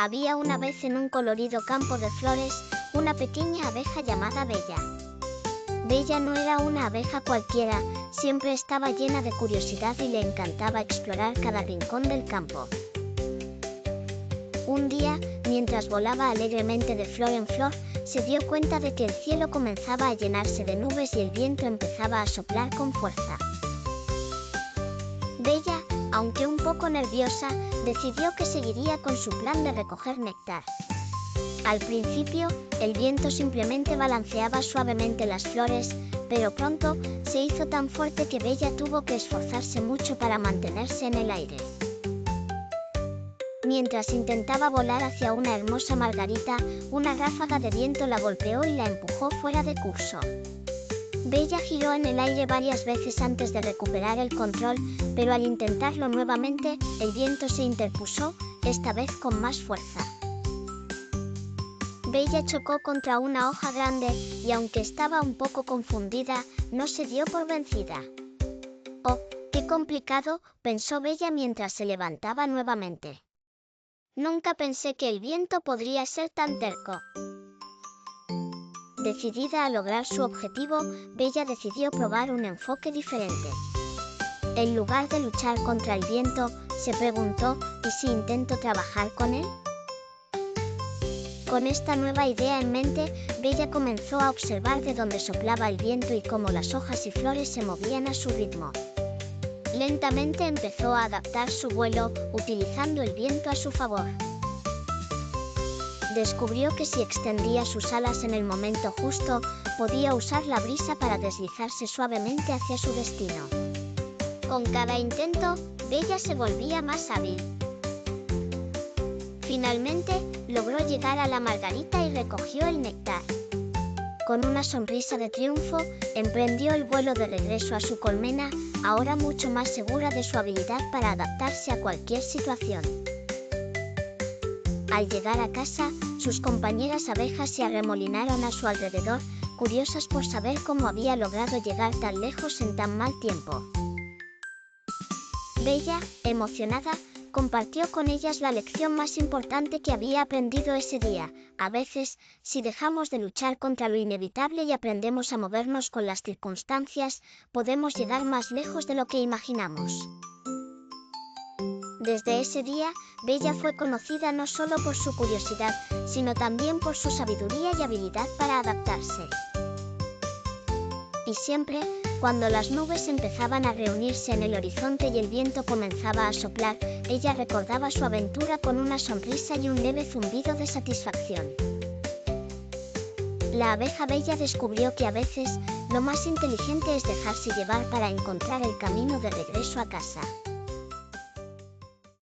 Había una vez en un colorido campo de flores, una pequeña abeja llamada Bella. Bella no era una abeja cualquiera, siempre estaba llena de curiosidad y le encantaba explorar cada rincón del campo. Un día, mientras volaba alegremente de flor en flor, se dio cuenta de que el cielo comenzaba a llenarse de nubes y el viento empezaba a soplar con fuerza. Bella, aunque un poco nerviosa, decidió que seguiría con su plan de recoger néctar. Al principio, el viento simplemente balanceaba suavemente las flores, pero pronto se hizo tan fuerte que Bella tuvo que esforzarse mucho para mantenerse en el aire. Mientras intentaba volar hacia una hermosa margarita, una ráfaga de viento la golpeó y la empujó fuera de curso. Bella giró en el aire varias veces antes de recuperar el control, pero al intentarlo nuevamente, el viento se interpuso, esta vez con más fuerza. Bella chocó contra una hoja grande, y aunque estaba un poco confundida, no se dio por vencida. «Oh, qué complicado», pensó Bella mientras se levantaba nuevamente. «Nunca pensé que el viento podría ser tan terco». Decidida a lograr su objetivo, Bella decidió probar un enfoque diferente. En lugar de luchar contra el viento, se preguntó, ¿y si intento trabajar con él? Con esta nueva idea en mente, Bella comenzó a observar de dónde soplaba el viento y cómo las hojas y flores se movían a su ritmo. Lentamente empezó a adaptar su vuelo, utilizando el viento a su favor. Descubrió que si extendía sus alas en el momento justo, podía usar la brisa para deslizarse suavemente hacia su destino. Con cada intento, Bella se volvía más hábil. Finalmente, logró llegar a la margarita y recogió el néctar. Con una sonrisa de triunfo, emprendió el vuelo de regreso a su colmena, ahora mucho más segura de su habilidad para adaptarse a cualquier situación. Al llegar a casa, sus compañeras abejas se arremolinaron a su alrededor, curiosas por saber cómo había logrado llegar tan lejos en tan mal tiempo. Bella, emocionada, compartió con ellas la lección más importante que había aprendido ese día. A veces, si dejamos de luchar contra lo inevitable y aprendemos a movernos con las circunstancias, podemos llegar más lejos de lo que imaginamos. Desde ese día, Bella fue conocida no solo por su curiosidad, sino también por su sabiduría y habilidad para adaptarse. Y siempre, cuando las nubes empezaban a reunirse en el horizonte y el viento comenzaba a soplar, ella recordaba su aventura con una sonrisa y un leve zumbido de satisfacción. La abeja Bella descubrió que a veces, lo más inteligente es dejarse llevar para encontrar el camino de regreso a casa.